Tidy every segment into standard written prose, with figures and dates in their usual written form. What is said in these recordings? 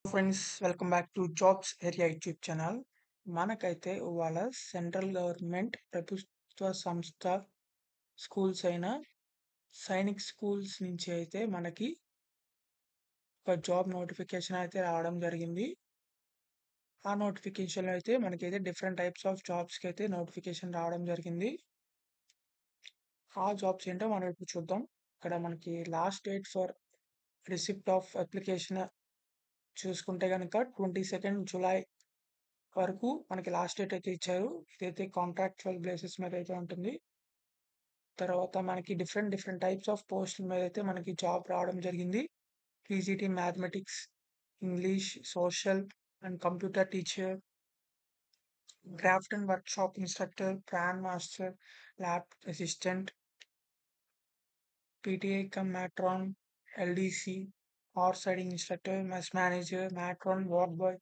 Friends, welcome back to jobs area YouTube channel. మనకైతే ఇవాళ central government ప్రభుత్వ సంస్థ స్కూల్స్ అయిన సైనిక్ స్కూల్స్ నుంచి అయితే మనకి ఒక జాబ్ నోటిఫికేషన్ అయితే రావడం జరిగింది. ఆ నోటిఫికేషన్లో అయితే మనకైతే డిఫరెంట్ టైప్స్ ఆఫ్ జాబ్స్కి అయితే నోటిఫికేషన్ రావడం జరిగింది. ఆ జాబ్స్ ఏంటో మనం ఇప్పుడు చూద్దాం. ఇక్కడ మనకి last date for receipt of application చూసుకుంటే కనుక 22 జూలై వరకు మనకి లాస్ట్ డేట్ అయితే ఇచ్చారు. ఇదైతే కాంట్రాక్చువల్ బేసిస్ మీద అయితే ఉంటుంది. తర్వాత మనకి డిఫరెంట్ టైప్స్ ఆఫ్ పోస్టుల మీద అయితే మనకి జాబ్ రావడం జరిగింది. PGT mathematics, English, social and computer teacher, craft and work shop instructor, grand master, lab assistant, PTI cum matron, LDC, horse riding instructor, mess manager, matron, ward boy,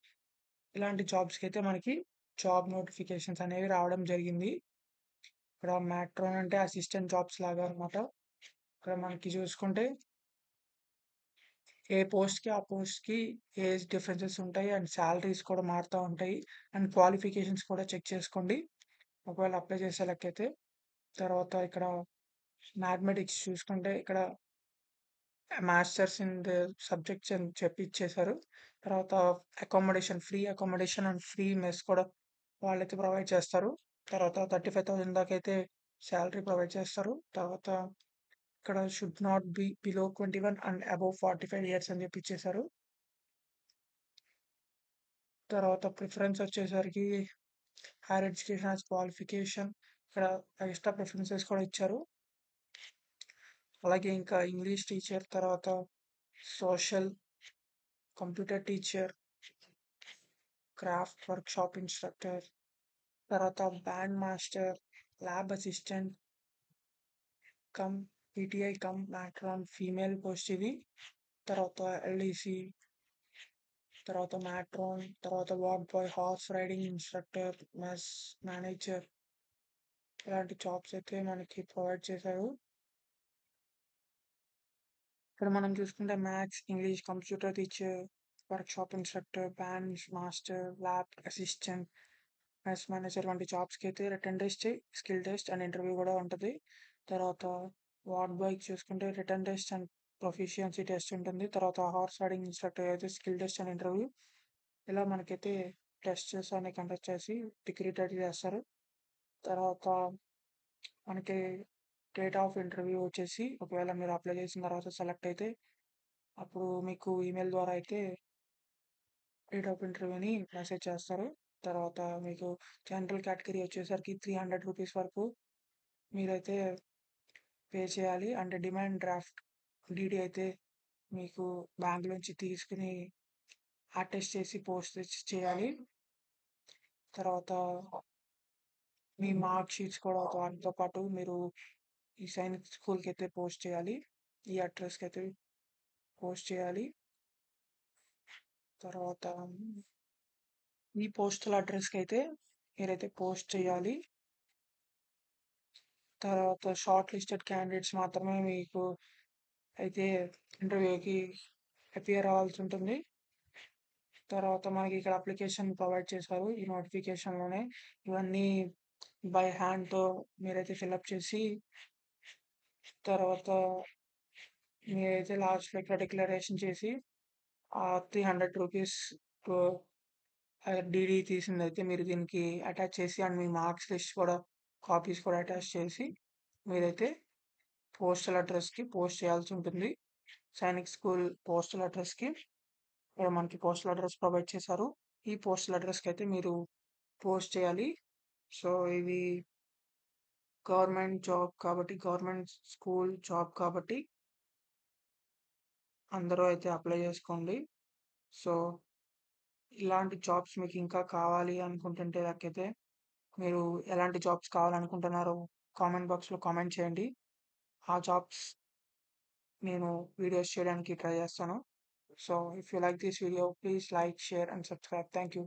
ఇలాంటి జాబ్స్కి అయితే మనకి జాబ్ నోటిఫికేషన్స్ అనేవి రావడం జరిగింది. ఇక్కడ మ్యాట్రాన్ అంటే assistant jobs లాగా అనమాట. ఇక్కడ మనకి చూసుకుంటే ఏ పోస్ట్‌కి ఆ పోస్ట్‌కి ఏజ్ డిఫరెన్సెస్ ఉంటాయి. అండ్ సాలరీస్ కూడా మారుతా ఉంటాయి. అండ్ క్వాలిఫికేషన్స్ కూడా చెక్ చేసుకోండి. ఒకవేళ అప్లై చేసే లెక్కైతే. తర్వాత ఇక్కడ మ్యాథమెటిక్స్ చూసుకుంటే ఇక్కడ మాస్టర్స్ ఇన్ ద సబ్జెక్ట్స్ అని చెప్పి ఇచ్చేశారు. తర్వాత free accommodation and free mess కూడా వాళ్ళైతే ప్రొవైడ్ చేస్తారు. తర్వాత 35,000 దాకా అయితే సాలరీ ప్రొవైడ్ చేస్తారు. తర్వాత ఇక్కడ should not be below 21 and above 45 years అని చెప్పి ఇచ్చేశారు. తర్వాత ప్రిఫరెన్స్ వచ్చేసరికి హైయర్ ఎడ్యుకేషన్ యాజ్ క్వాలిఫికేషన్, ఇక్కడ ఎక్స్ట్రా ప్రిఫరెన్సెస్ కూడా ఇచ్చారు. అలాగే ఇంకా ఇంగ్లీష్ టీచర్, తర్వాత social, computer teacher, craft workshop instructor, తర్వాత band master, lab assistant cum PTI cum matron female post ఇది. తర్వాత ఎల్డీసీ, తర్వాత మ్యాట్రాన్, తర్వాత ward boy, horse riding instructor, mess manager, ఇలాంటి జాబ్స్ అయితే మనకి ప్రొవైడ్ చేశారు. ఇక్కడ మనం చూసుకుంటే maths, English, computer teacher, work shop instructor, band master, lab assistant, mess manager వంటి జాబ్స్కి అయితే return test, skill test and interview కూడా ఉంటుంది. తర్వాత వార్డ్ బాయ్కి చూసుకుంటే return test and proficiency test ఉంటుంది. తర్వాత హార్స్ రైడింగ్ ఇన్స్ట్రక్టర్ అయితే స్కిల్ టెస్ట్ అండ్ ఇంటర్వ్యూ, ఇలా మనకైతే టెస్ట్స్ అనేవి కండక్ట్ చేసి డిగ్రీ రెడీ చేస్తారు. తర్వాత మనకి డేట్ ఆఫ్ ఇంటర్వ్యూ వచ్చేసి ఒకవేళ మీరు అప్లై చేసిన తర్వాత సెలెక్ట్ అయితే అప్పుడు మీకు ఈమెయిల్ ద్వారా అయితే డేట్ ఆఫ్ ఇంటర్వ్యూని మెసేజ్ చేస్తారు. తర్వాత మీకు జనరల్ కేటగిరీ వచ్చేసరికి 300 రూపీస్ వరకు మీరైతే పే చేయాలి. అంటే డిమాండ్ డ్రాఫ్ట్ డీడీ అయితే మీకు బ్యాంక్ నుంచి తీసుకుని అటెస్ట్ చేసి పోస్ట్ చేయాలి. తర్వాత మీ మార్క్ షీట్స్ కూడా దానితో పాటు మీరు ఈ సైనిక్ స్కూల్కి అయితే పోస్ట్ చేయాలి. ఈ అడ్రస్కి అయితే పోస్ట్ చేయాలి. తర్వాత ఈ పోస్టల్ అడ్రస్కి అయితే మీరైతే పోస్ట్ చేయాలి. తర్వాత షార్ట్ లిస్టెడ్ క్యాండిడేట్స్ మాత్రమే మీకు అయితే ఇంటర్వ్యూకి అపియర్ అవ్వాల్సి ఉంటుంది. తర్వాత మనకి ఇక్కడ అప్లికేషన్ ప్రొవైడ్ చేశారు. ఈ నోటిఫికేషన్లోనే ఇవన్నీ బై హ్యాండ్తో మీరైతే ఫిల్అప్ చేసి తర్వాత మీరైతే లాస్ట్లో ఇక్కడ డిక్లరేషన్ చేసి ఆ 300 రూపీస్ డీడీ తీసిందైతే మీరు దీనికి అటాచ్ చేసి అండ్ మీ మార్క్స్ లిస్ట్ కూడా కాపీస్ కూడా అటాచ్ చేసి మీరైతే పోస్టల్ అడ్రస్కి పోస్ట్ చేయాల్సి ఉంటుంది. సైనిక్ స్కూల్ పోస్టల్ అడ్రస్కి ఇక్కడ మనకి పోస్టల్ అడ్రస్ ప్రొవైడ్ చేశారు. ఈ పోస్టల్ అడ్రస్కి అయితే మీరు పోస్ట్ చేయాలి. సో ఇది గవర్నమెంట్ జాబ్ కాబట్టి, గవర్నమెంట్ స్కూల్ జాబ్ కాబట్టి అందరూ అయితే అప్లై చేసుకోండి. సో ఇలాంటి జాబ్స్ మీకు ఇంకా కావాలి అనుకుంటుంటే నాకైతే మీరు ఎలాంటి జాబ్స్ కావాలనుకుంటున్నారో కామెంట్ బాక్స్లో కామెంట్ చేయండి. ఆ జాబ్స్ నేను వీడియోస్ చేయడానికి ట్రై చేస్తాను. So if you like this video please like, share and subscribe. Thank you.